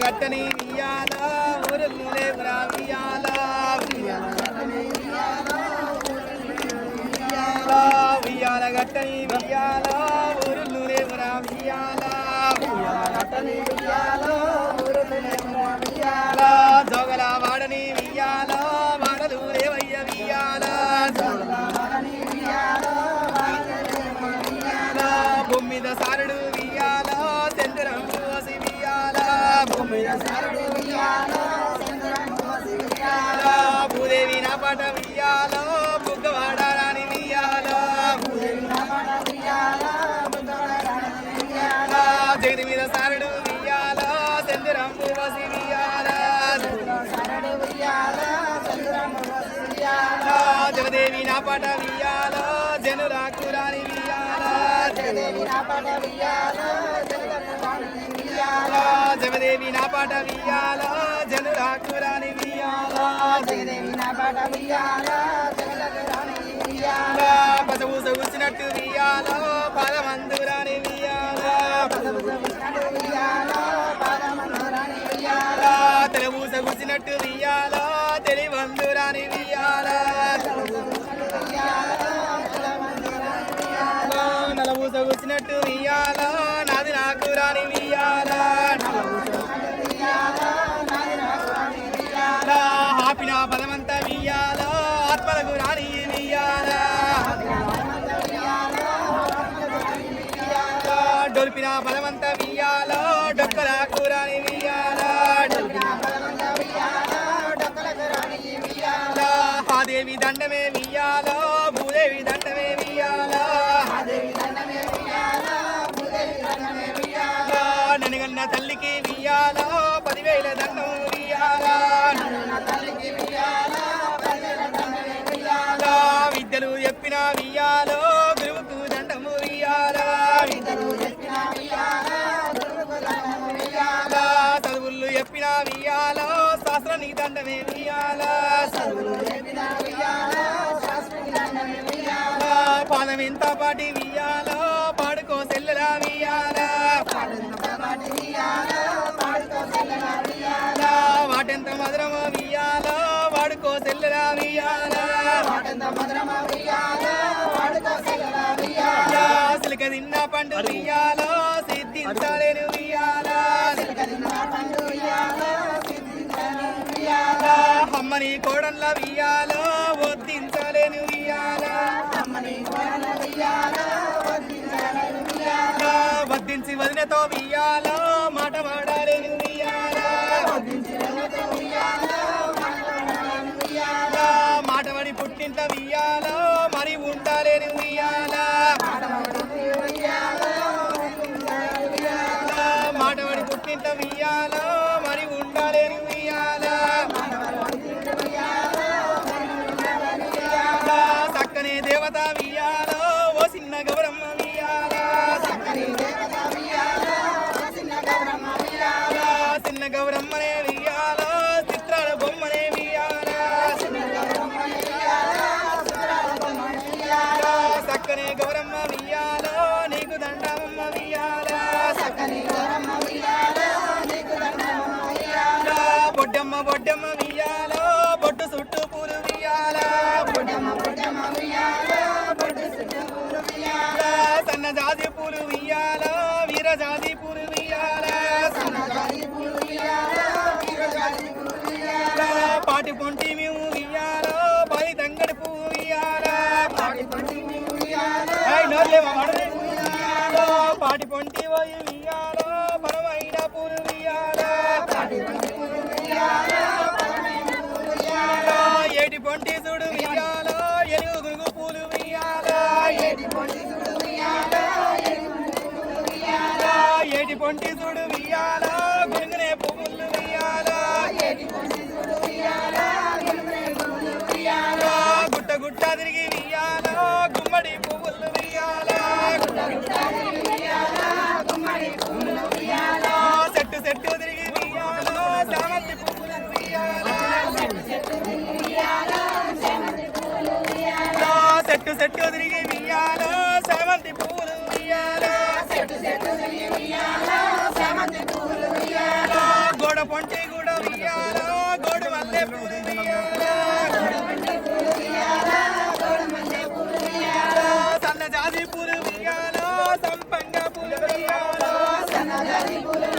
గట్టని వియాల ఊరులు లేవురా వియాల వియాల గట్టని వియాల ఊరులు లేవురా వియాల జోగల వాడని వియాల వాడలు లేవయ్య వియాల బొమ్మిద సారుడు వియాల చంద్రం కోసి వియాల భూదేవి నా పాట వియాల బుగ్గవాడ రాని వియాల జగతి మీద సారుడు వియాల చంద్రం కోసి వియాల జగదేవి నా పాట వియాల జనులకు రాని వియాల జగదేవి నా పాట వియాల జనులకు రాని వియాల పదవు సగుసినట్టు వియాల పదమందు రాని వియాల తెలుగు సగుసినట్టు వియాల తెలివందు రాని వియాల నలవు సగుసినట్టు వియాల నాది నాకు రాని వియాల ఆపిన పదమంత వియాల ఆత్మలకు రాని వియాల డొల్పిన పదమంత వియాల డొక్కలకు రాని వియాల దేవి దండమే వియాల భూదేవి దండమే వియాల ననగన్న తల్లికి వియాల 10,000 దండం వియాల విద్యలు చెప్పిన వియాల గురువుకు దండము వియాల చదువులు చెప్పిన వియాల శాస్త్రాన్ని దండమే వియాల పాదం ఎంత పాటి వియాల పాడుకో సెల్లెలా వియాల వాటెంత మధురమో వియాల వాడుకో సెల్లెలా వియాల సిలిక తిన్న పండు వియాల సిద్ధించలేను వియాల అమ్మని కోడళ్ళ వియాల వద్దించలేను వియాల వద్దించి వదినతో వియాల మాట మాడాలేను వియాల మాటవడి పుట్టింట వియాల మరి ఉండాలేను వియాల మాటవడి పుట్టింట వియాల మరి ఉండాలేను వియాల చక్కనే దేవత వియాల ఓ చిన్న గౌరమ్మ వియాల చిన్న గౌరమ్మనే వియాల చిత్రాల బొమ్మనే వియాల చక్కనే గౌరమ్మ వియాల నీకు దండమ్మ వియాల బొడ్డమ్మ బొడ్డమ్మ వియాల బొట్టు చుట్టూ పూలు వియాల సన్న జాతి పూలు వియాల వీర జాతి పూలు వియాల పాటి పొంటి మేము వియాల పది తంగడి పువ్వు వియాల పాటి పొంటి పోయి వియాల పరమైన పూలు వియాల ఏటి పొంటి చూడు వియాల ఎలుగు గురుగు పూలు వియాల ఏటి పొంటి చూడు వియాల గురుగునే పువ్వులు వియాల గుట్ట గుట్ట తిరిగి వియాల గుమ్మడి పువ్వులు వియాల చెట్టు చెట్టు తిరిగి వియాల చామంతి పువ్వులు వియాల చెట్టు చెట్టు తిరిగి వియాల చామంతి పువ్వులు వియాల గోడ సన్న జాజి పూలు వియాలో సంపంగ పూలు వియాలో సన్న జాజి పూలు